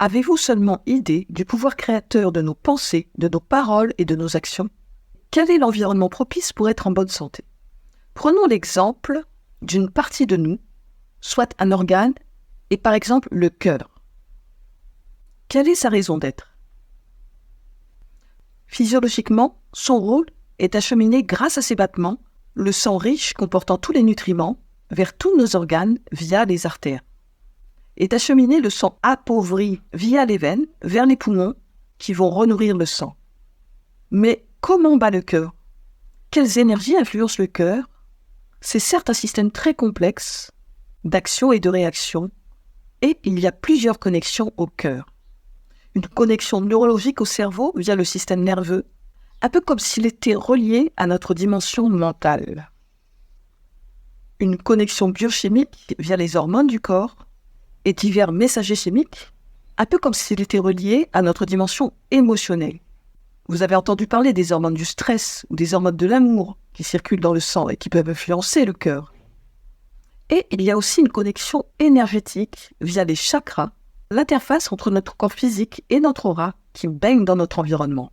Avez-vous seulement idée du pouvoir créateur de nos pensées, de nos paroles et de nos actions? Quel est l'environnement propice pour être en bonne santé? Prenons l'exemple d'une partie de nous, soit un organe, et par exemple le cœur. Quelle est sa raison d'être? Physiologiquement, son rôle est d'acheminer grâce à ses battements le sang riche comportant tous les nutriments vers tous nos organes via les artères, et d'acheminer le sang appauvri via les veines vers les poumons qui vont renourrir le sang. Mais comment bat le cœur? Quelles énergies influencent le cœur? C'est certes un système très complexe d'action et de réaction, et il y a plusieurs connexions au cœur. Une connexion neurologique au cerveau via le système nerveux, un peu comme s'il était relié à notre dimension mentale. Une connexion biochimique via les hormones du corps et divers messagers chimiques, un peu comme s'il était relié à notre dimension émotionnelle. Vous avez entendu parler des hormones du stress ou des hormones de l'amour qui circulent dans le sang et qui peuvent influencer le cœur. Et il y a aussi une connexion énergétique via les chakras, l'interface entre notre corps physique et notre aura qui baigne dans notre environnement.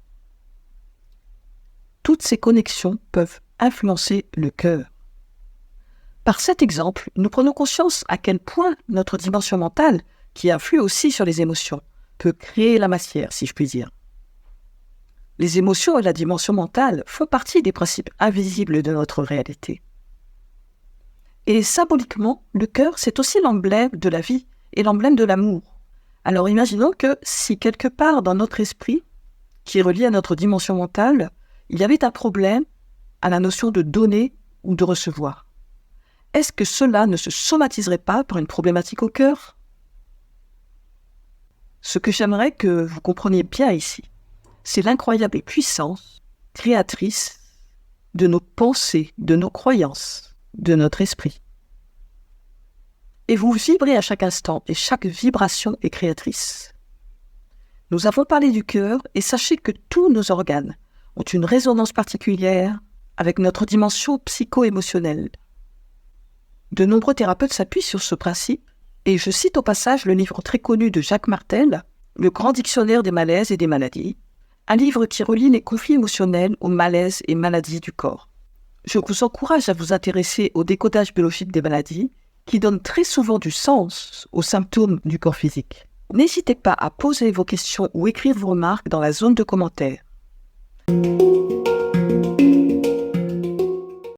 Toutes ces connexions peuvent influencer le cœur. Par cet exemple, nous prenons conscience à quel point notre dimension mentale, qui influe aussi sur les émotions, peut créer la matière, si je puis dire. Les émotions et la dimension mentale font partie des principes invisibles de notre réalité. Et symboliquement, le cœur, c'est aussi l'emblème de la vie et l'emblème de l'amour. Alors imaginons que si quelque part dans notre esprit, qui est relié à notre dimension mentale, il y avait un problème à la notion de donner ou de recevoir. Est-ce que cela ne se somatiserait pas par une problématique au cœur? Ce que j'aimerais que vous compreniez bien ici, c'est l'incroyable puissance créatrice de nos pensées, de nos croyances, de notre esprit. Et vous vibrez à chaque instant, et chaque vibration est créatrice. Nous avons parlé du cœur, et sachez que tous nos organes ont une résonance particulière avec notre dimension psycho-émotionnelle. De nombreux thérapeutes s'appuient sur ce principe, et je cite au passage le livre très connu de Jacques Martel, Le Grand Dictionnaire des malaises et des maladies, un livre qui relie les conflits émotionnels aux malaises et maladies du corps. Je vous encourage à vous intéresser au décodage biologique des maladies, qui donne très souvent du sens aux symptômes du corps physique. N'hésitez pas à poser vos questions ou écrire vos remarques dans la zone de commentaires.